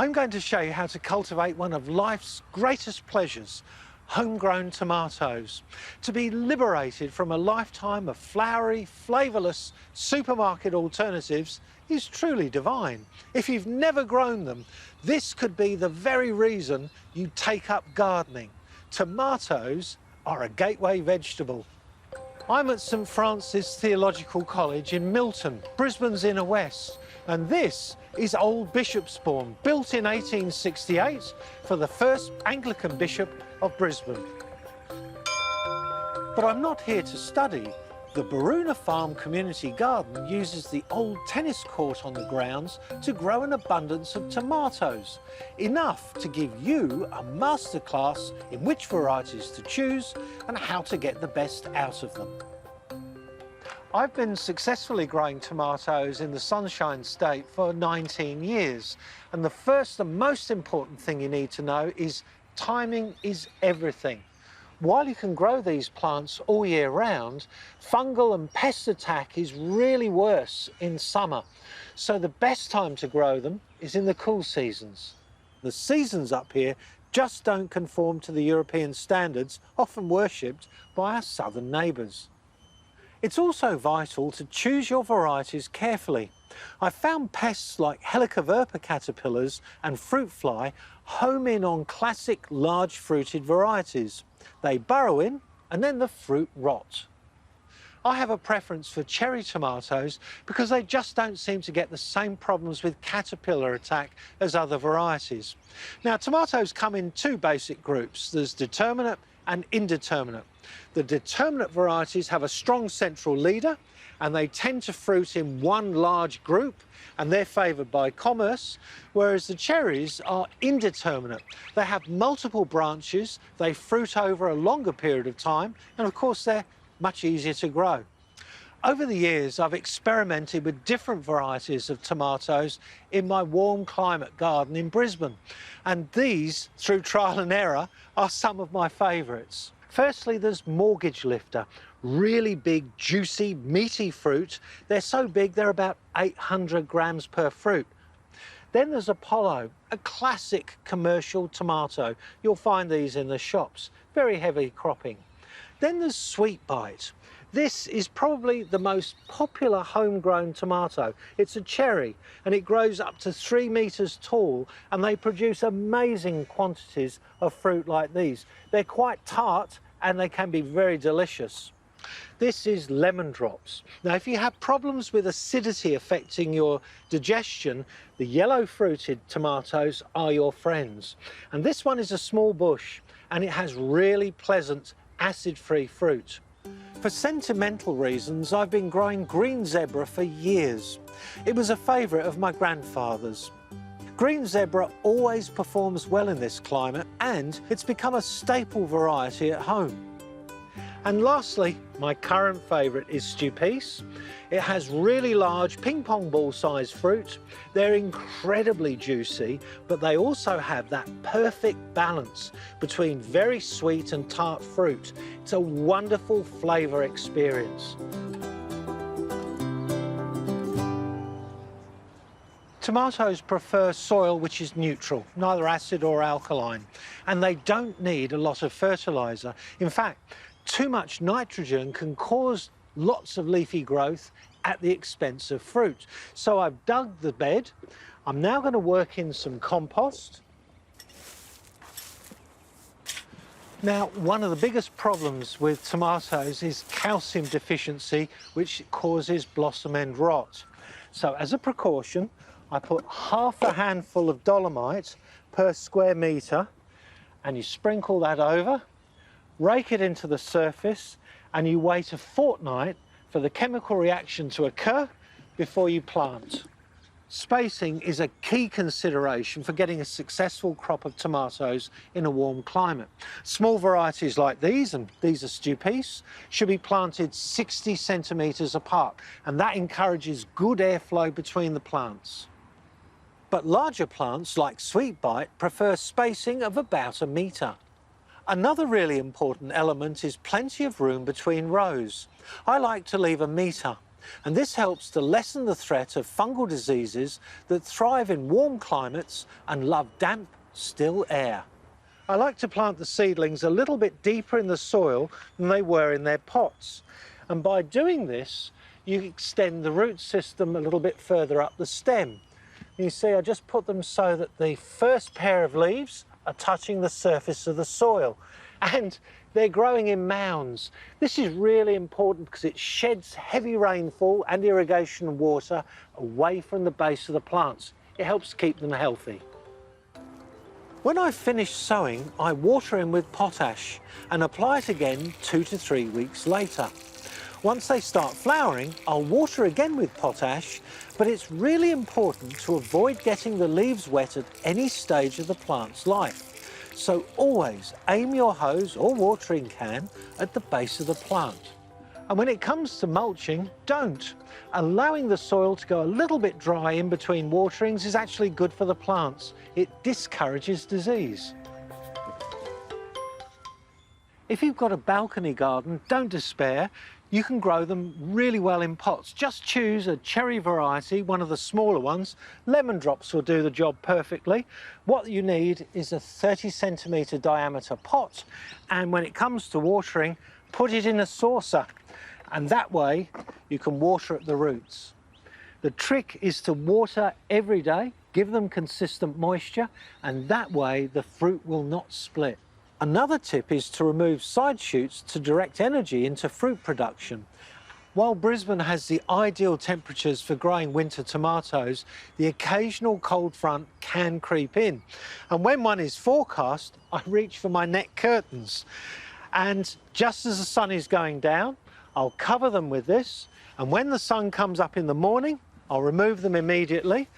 I'm going to show you how to cultivate one of life's greatest pleasures, homegrown tomatoes. To be liberated from a lifetime of flowery, flavourless supermarket alternatives is truly divine. If you've never grown them, this could be the very reason you take up gardening. Tomatoes are a gateway vegetable. I'm at St Francis Theological College in Milton, Brisbane's inner west, and this is Old Bishopsbourne, built in 1868 for the first Anglican bishop of Brisbane. But I'm not here to study. The Baruna Farm Community Garden uses the old tennis court on the grounds to grow an abundance of tomatoes, enough to give you a masterclass in which varieties to choose and how to get the best out of them. I've been successfully growing tomatoes in the Sunshine State for 19 years, and the first and most important thing you need to know is timing is everything. While you can grow these plants all year round, fungal and pest attack is really worse in summer. So the best time to grow them is in the cool seasons. The seasons up here just don't conform to the European standards often worshipped by our southern neighbours. It's also vital to choose your varieties carefully. I've found pests like Helicoverpa caterpillars and fruit fly home in on classic large fruited varieties. They burrow in and then the fruit rot. I have a preference for cherry tomatoes because they just don't seem to get the same problems with caterpillar attack as other varieties. Now, tomatoes come in two basic groups. There's Determinate and Indeterminate. The Determinate varieties have a strong central leader and they tend to fruit in one large group and they're favoured by commerce, whereas the cherries are indeterminate. They have multiple branches, they fruit over a longer period of time, and of course they're much easier to grow. Over the years, I've experimented with different varieties of tomatoes in my warm climate garden in Brisbane, and these, through trial and error, are some of my favourites. Firstly, there's Mortgage Lifter, really big, juicy, meaty fruit. They're so big, they're about 800 grams per fruit. Then there's Apollo, a classic commercial tomato. You'll find these in the shops, very heavy cropping. Then there's Sweet Bite. This is probably the most popular homegrown tomato. It's a cherry and it grows up to 3 metres tall and they produce amazing quantities of fruit like these. They're quite tart and they can be very delicious. This is Lemon Drops. Now, if you have problems with acidity affecting your digestion, the yellow fruited tomatoes are your friends. And this one is a small bush and it has really pleasant acid-free fruit. For sentimental reasons, I've been growing green zebra for years. It was a favourite of my grandfather's. Green zebra always performs well in this climate and it's become a staple variety at home. And lastly, my current favourite is Stupese. It has really large ping pong ball sized fruit. They're incredibly juicy, but they also have that perfect balance between very sweet and tart fruit. It's a wonderful flavour experience. Tomatoes prefer soil which is neutral, neither acid or alkaline, and they don't need a lot of fertiliser. In fact, too much nitrogen can cause lots of leafy growth at the expense of fruit. So I've dug the bed. I'm now going to work in some compost. Now, one of the biggest problems with tomatoes is calcium deficiency, which causes blossom end rot. So as a precaution, I put half a handful of dolomite per square metre and you sprinkle that over. Rake it into the surface and you wait a fortnight for the chemical reaction to occur before you plant. Spacing is a key consideration for getting a successful crop of tomatoes in a warm climate. Small varieties like these, and these are Stupese, should be planted 60 centimetres apart, and that encourages good airflow between the plants. But larger plants like Sweet Bite prefer spacing of about 1 metre. Another really important element is plenty of room between rows. I like to leave 1 metre. and this helps to lessen the threat of fungal diseases that thrive in warm climates and love damp, still air. I like to plant the seedlings a little bit deeper in the soil than they were in their pots, and by doing this you extend the root system a little bit further up the stem. You see, I just put them so that the first pair of leaves are touching the surface of the soil, and they're growing in mounds. This is really important because it sheds heavy rainfall and irrigation water away from the base of the plants. It helps keep them healthy. When I've finished sowing, I water in with potash and apply it again 2 to 3 weeks later. Once they start flowering, I'll water again with potash, but it's really important to avoid getting the leaves wet at any stage of the plant's life. So always aim your hose or watering can at the base of the plant. And when it comes to mulching, don't. Allowing the soil to go a little bit dry in between waterings is actually good for the plants. It discourages disease. If you've got a balcony garden, don't despair. You can grow them really well in pots. Just choose a cherry variety, one of the smaller ones. Lemon drops will do the job perfectly. What you need is a 30-centimetre diameter pot, and when it comes to watering, put it in a saucer, and that way you can water at the roots. The trick is to water every day, give them consistent moisture, and that way the fruit will not split. Another tip is to remove side shoots to direct energy into fruit production. While Brisbane has the ideal temperatures for growing winter tomatoes, the occasional cold front can creep in. And when one is forecast, I reach for my net curtains. And just as the sun is going down, I'll cover them with this. And when the sun comes up in the morning, I'll remove them immediately,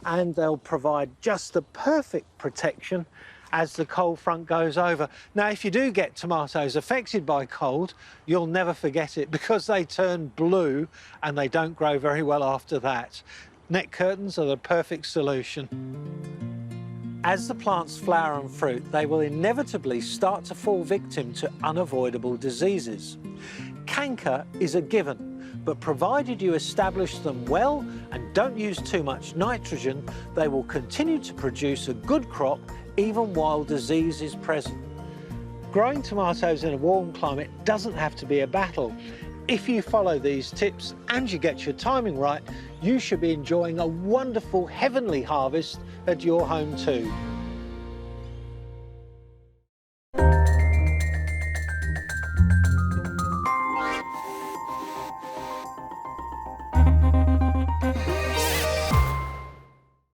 and they'll provide just the perfect protection as the cold front goes over. Now, if you do get tomatoes affected by cold, you'll never forget it because they turn blue and they don't grow very well after that. Net curtains are the perfect solution. As the plants flower and fruit, they will inevitably start to fall victim to unavoidable diseases. Canker is a given, but provided you establish them well and don't use too much nitrogen, they will continue to produce a good crop even while disease is present. Growing tomatoes in a warm climate doesn't have to be a battle. If you follow these tips and you get your timing right, you should be enjoying a wonderful heavenly harvest at your home too.